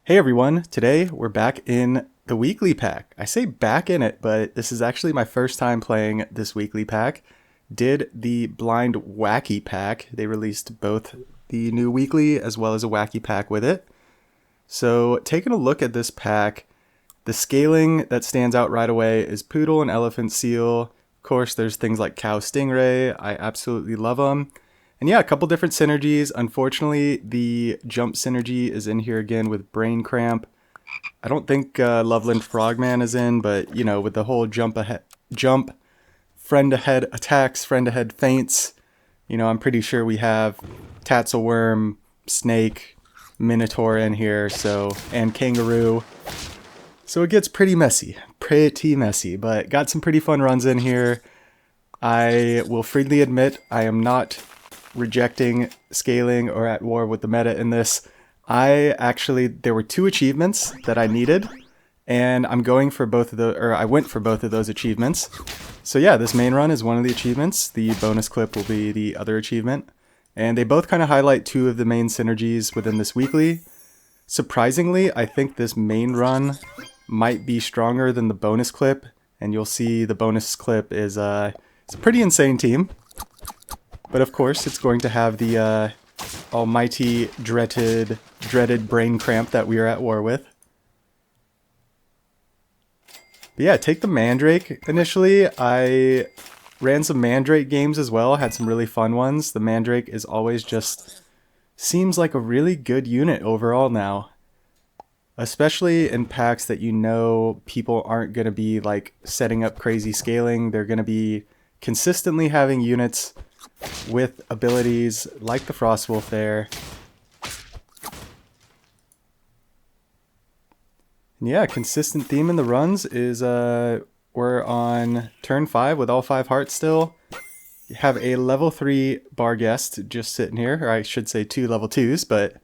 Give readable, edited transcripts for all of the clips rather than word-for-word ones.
Hey everyone, today we're back in the weekly pack. I say back in it, but this is actually my first time playing this weekly pack. Did the blind wacky pack. They released both the new weekly as well as a wacky pack with it. So taking a look at this pack, the scaling that stands out right away is poodle and elephant seal. Of course, there's things like cow stingray. I absolutely love them. And yeah, a couple different synergies. Unfortunately, the jump synergy is in here again with brain cramp. I don't think Loveland Frogman is in, but you know, with the whole jump, friend ahead attacks, friend ahead feints. You know, I'm pretty sure we have Tatzelworm, Snake, Minotaur in here, so and Kangaroo. So it gets pretty messy, but got some pretty fun runs in here. I will freely admit I am not rejecting scaling or at war with the meta in this. There were two achievements that I needed, and I'm going for both of I went for both of those achievements. So yeah, this main run is one of the achievements. The bonus clip will be the other achievement. And they both kind of highlight two of the main synergies within this weekly. Surprisingly, I think this main run might be stronger than the bonus clip, and you'll see the bonus clip is it's a pretty insane team. But of course, it's going to have the almighty dreaded brain cramp that we are at war with. But yeah, take the Mandrake initially. I ran some Mandrake games as well, had some really fun ones. The Mandrake is always just seems like a really good unit overall now. Especially in packs that you know people aren't going to be like setting up crazy scaling. They're going to be consistently having units with abilities like the Frostwolf there. And yeah, consistent theme in the runs is we're on turn 5 with all 5 hearts still. You have a level 3 Barghest just sitting here, or I should say 2 level 2s, but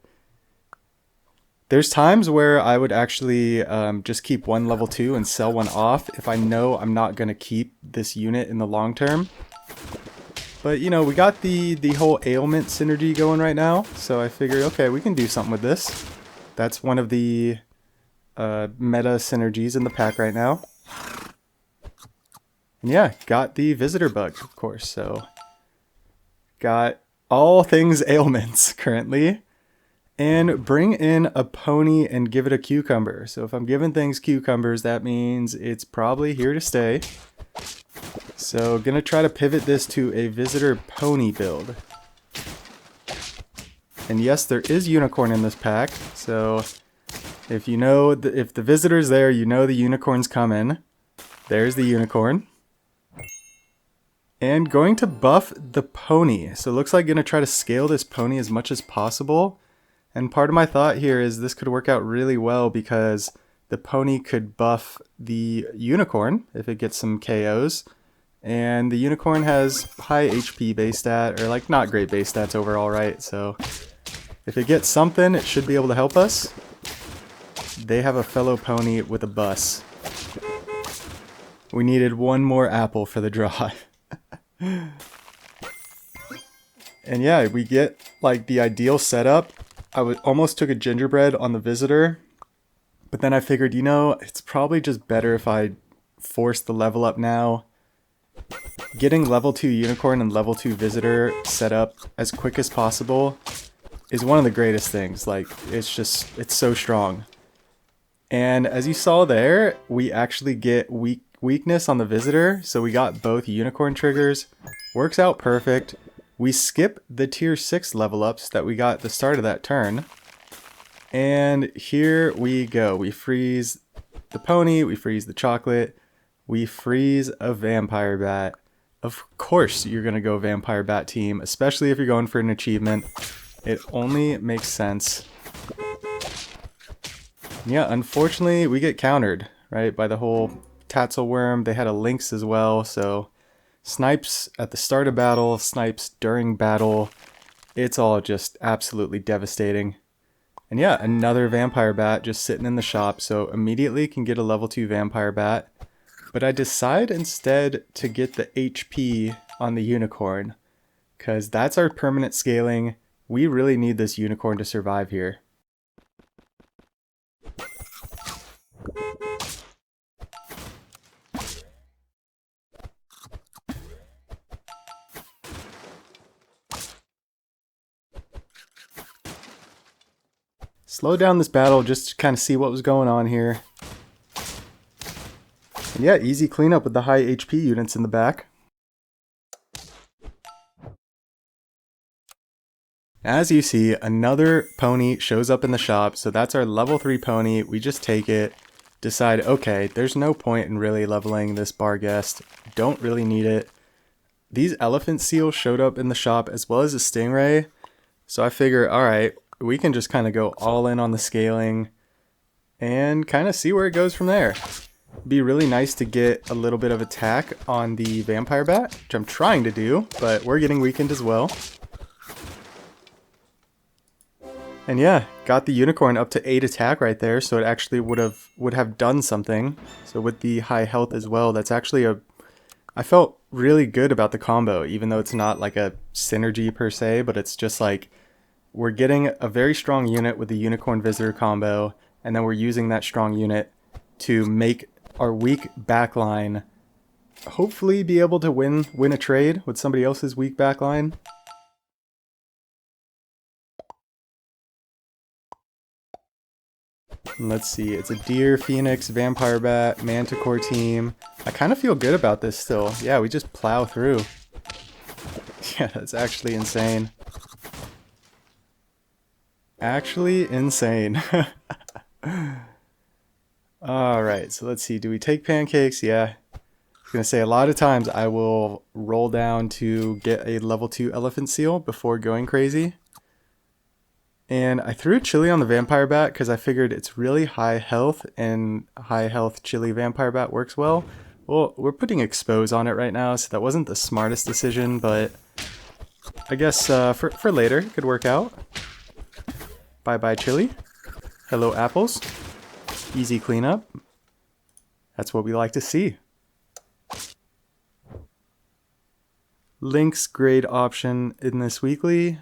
there's times where I would actually just keep one level 2 and sell one off if I know I'm not going to keep this unit in the long term. But, you know, we got the whole ailment synergy going right now, so I figured, okay, we can do something with this. That's one of the meta synergies in the pack right now. And yeah, got the visitor bug, of course, so got all things ailments currently. And bring in a pony and give it a cucumber. So if I'm giving things cucumbers, that means it's probably here to stay. So gonna try to pivot this to a visitor pony build. And yes, there is unicorn in this pack. So if you know, if the visitor's there, you know the unicorn's coming. There's the unicorn. And going to buff the pony. So it looks like gonna try to scale this pony as much as possible. And part of my thought here is this could work out really well because the pony could buff the unicorn if it gets some KOs. And the unicorn has high HP base stat, or like not great base stats overall, right? So if it gets something, it should be able to help us. They have a fellow pony with a bus. We needed one more apple for the draw. And yeah, we get like the ideal setup. I almost took a gingerbread on the visitor, but then I figured, you know, it's probably just better if I force the level up now. Getting level 2 unicorn and level 2 visitor set up as quick as possible is one of the greatest things. Like, it's so strong. And as you saw there, we actually get weakness on the visitor, so we got both unicorn triggers. Works out perfect. We skip the tier 6 level ups that we got at the start of that turn. And here we go. We freeze the pony, we freeze the chocolate, we freeze a vampire bat. Of course you're going to go vampire bat team, especially if you're going for an achievement. It only makes sense. Yeah, unfortunately we get countered, right, by the whole Tatzelworm. They had a lynx as well, so snipes at the start of battle, snipes during battle. It's all just absolutely devastating. And yeah, another vampire bat just sitting in the shop, so immediately can get a level 2 vampire bat. But I decide instead to get the HP on the unicorn, because that's our permanent scaling. We really need this unicorn to survive here. slow down this battle just to kind of see what was going on here. And yeah, easy cleanup with the high HP units in the back. As you see, another pony shows up in the shop, so that's our level 3 pony. We just take it, decide, okay, there's no point in really leveling this bar guest. Don't really need it. These elephant seals showed up in the shop as well as a stingray, so I figure, alright, we can just kind of go all in on the scaling and kind of see where it goes from there. Be really nice to get a little bit of attack on the vampire bat, which I'm trying to do, but we're getting weakened as well. And yeah, got the unicorn up to 8 attack right there, so it actually would have done something. So with the high health as well, that's actually I felt really good about the combo, even though it's not like a synergy per se, but it's just like we're getting a very strong unit with the unicorn visitor combo, and then we're using that strong unit to make our weak backline hopefully be able to win a trade with somebody else's weak backline. And let's see, it's a deer, phoenix, vampire bat, manticore team. I kind of feel good about this still. Yeah, we just plow through. Yeah, that's actually insane. Actually insane. Alright, so let's see. Do we take pancakes? Yeah. I was going to say, a lot of times I will roll down to get a level 2 elephant seal before going crazy. And I threw chili on the vampire bat because I figured it's really high health, and high health chili vampire bat works well. Well, we're putting expose on it right now, so that wasn't the smartest decision, but I guess for later, it could work out. Bye-bye chili. Hello apples. Easy cleanup. That's what we like to see. Link's grade option in this weekly.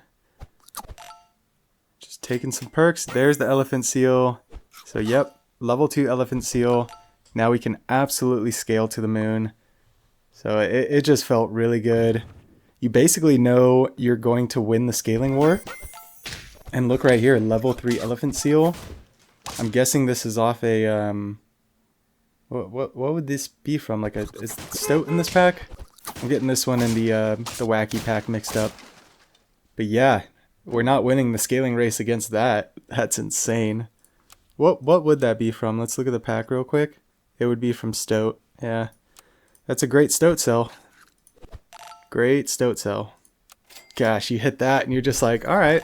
Just taking some perks. There's the elephant seal. So yep, level 2 elephant seal. Now we can absolutely scale to the moon. So it just felt really good. You basically know you're going to win the scaling war. And look right here, level 3 elephant seal. I'm guessing this is off a, what would this be from? Like is Stoat in this pack? I'm getting this one in the wacky pack mixed up. But yeah, we're not winning the scaling race against that. That's insane. What would that be from? Let's look at the pack real quick. It would be from Stoat. Yeah, that's a great Stoat cell. Great Stoat cell. Gosh, you hit that and you're just like, all right.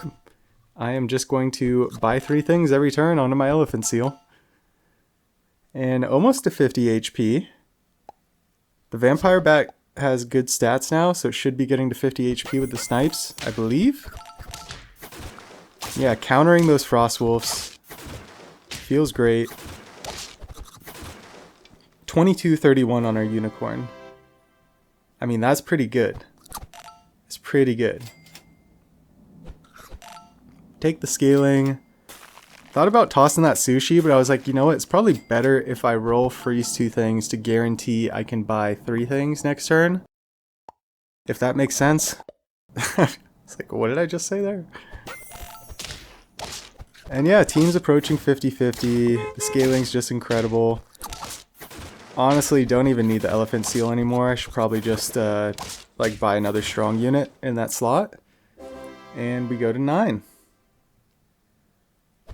I am just going to buy 3 things every turn onto my elephant seal. And almost to 50 HP. The vampire bat has good stats now, so it should be getting to 50 HP with the snipes, I believe. Yeah, countering those frost wolves feels great. 2231 on our unicorn. I mean, that's pretty good. It's pretty good. Take the scaling. Thought about tossing that sushi, but I was like, you know what? It's probably better if I roll freeze 2 things to guarantee I can buy 3 things next turn. If that makes sense. It's like, what did I just say there? And yeah, team's approaching 50-50. The scaling's just incredible. Honestly, don't even need the elephant seal anymore. I should probably just like buy another strong unit in that slot. And we go to 9.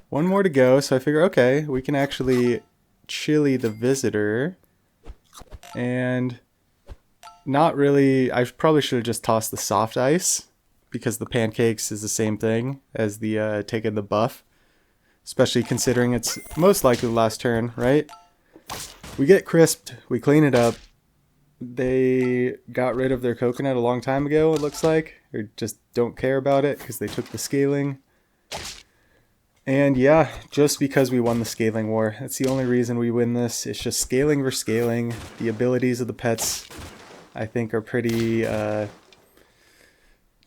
One more to go, so I figure, okay, we can actually chili the visitor. And not really, I probably should have just tossed the soft ice, because the pancakes is the same thing as the taking the buff. Especially considering it's most likely the last turn, right? We get crisped, we clean it up. They got rid of their coconut a long time ago, it looks like. Or just don't care about it because they took the scaling. And yeah, just because we won the scaling war. That's the only reason we win this. It's just scaling versus scaling. The abilities of the pets, I think, are pretty... didn't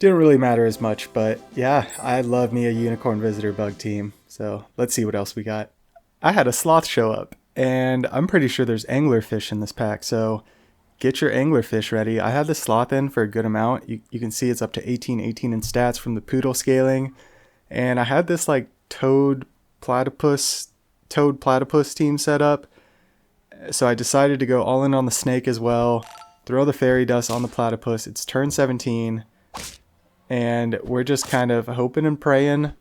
really matter as much, but yeah, I love me a unicorn visitor bug team. So let's see what else we got. I had a sloth show up, and I'm pretty sure there's anglerfish in this pack, so get your anglerfish ready. I had the sloth in for a good amount. You can see it's up to 18 in stats from the poodle scaling. And I had this like toad toad platypus team setup. So I decided to go all in on the snake as well. Throw the fairy dust on the platypus. It's turn 17. And we're just kind of hoping and praying.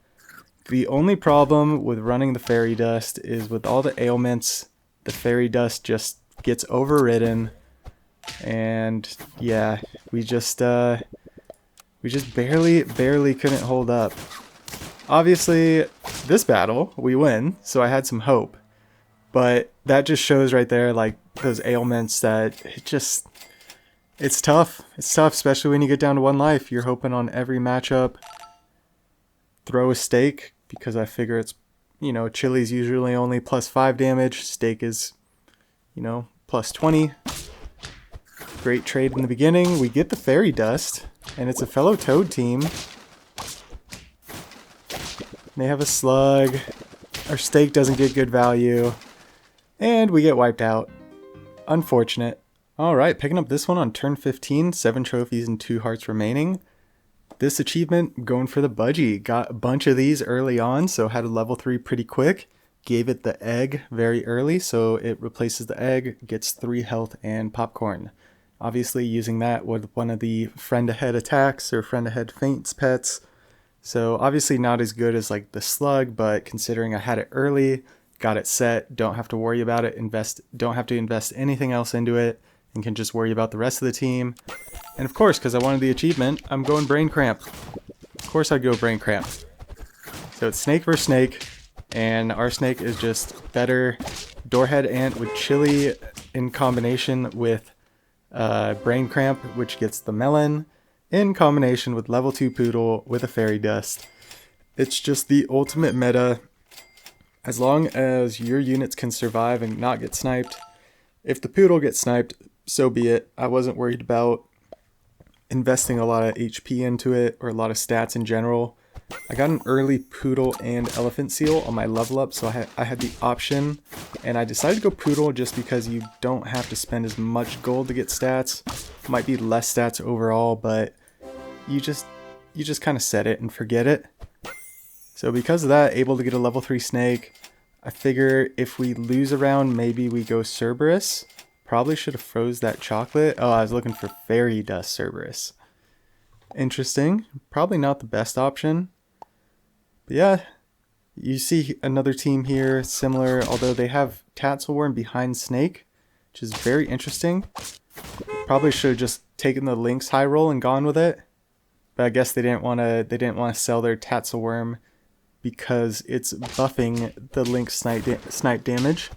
The only problem with running the fairy dust is with all the ailments, the fairy dust just gets overridden. And yeah, we just barely couldn't hold up. Obviously, this battle, we win, so I had some hope. But that just shows right there, like, those ailments that it's tough. It's tough, especially when you get down to 1 life. You're hoping on every matchup. Throw a stake, because I figure it's, chili's usually only +5 damage. Stake is, +20. Great trade in the beginning. We get the fairy dust, and it's a fellow toad team. They have a slug. Our stake doesn't get good value. And we get wiped out. Unfortunate. Alright, picking up this one on turn 15. 7 trophies and 2 hearts remaining. This achievement, going for the budgie. Got a bunch of these early on, so had a level 3 pretty quick. Gave it the egg very early, so it replaces the egg, gets 3 health and popcorn. Obviously using that with one of the friend ahead attacks or friend ahead feints pets. So obviously not as good as like the slug, but considering I had it early, got it set, don't have to worry about it, don't have to invest anything else into it, and can just worry about the rest of the team. And of course, because I wanted the achievement, I'm going brain cramp. Of course I'd go brain cramp. So it's snake versus snake, and our snake is just better. Doorhead ant with chili in combination with brain cramp, which gets the melon, in combination with level 2 poodle with a fairy dust. It's just the ultimate meta. As long as your units can survive and not get sniped. If the poodle gets sniped, so be it. I wasn't worried about investing a lot of HP into it or a lot of stats in general. I got an early poodle and elephant seal on my level up, so I had the option, and I decided to go poodle just because you don't have to spend as much gold to get stats. Might be less stats overall, but you just kind of set it and forget it. So because of that, able to get a level 3 snake. I figure if we lose a round, maybe we go Cerberus. Probably should have froze that chocolate. Oh, I was looking for fairy dust Cerberus. Interesting. Probably not the best option. But yeah, you see another team here, similar, although they have Tatzelworm behind Snake, which is very interesting. Probably should have just taken the Lynx high roll and gone with it. But I guess they didn't want to sell their Tatzelworm because it's buffing the Lynx snipe damage.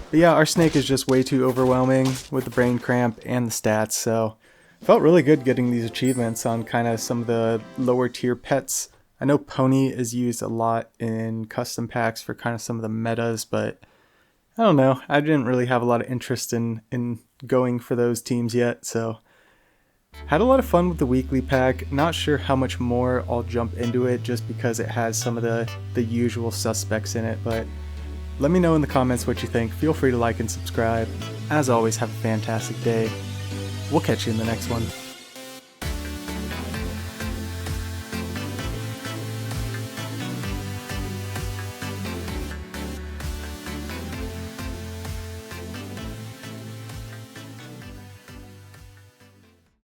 But yeah, our snake is just way too overwhelming with the brain cramp and the stats, so felt really good getting these achievements on kind of some of the lower tier pets. I know Pony is used a lot in custom packs for kind of some of the metas, but I don't know. I didn't really have a lot of interest in going for those teams yet, so had a lot of fun with the weekly pack. Not sure how much more I'll jump into it just because it has some of the usual suspects in it, but let me know in the comments what you think. Feel free to like and subscribe. As always, have a fantastic day. We'll catch you in the next one.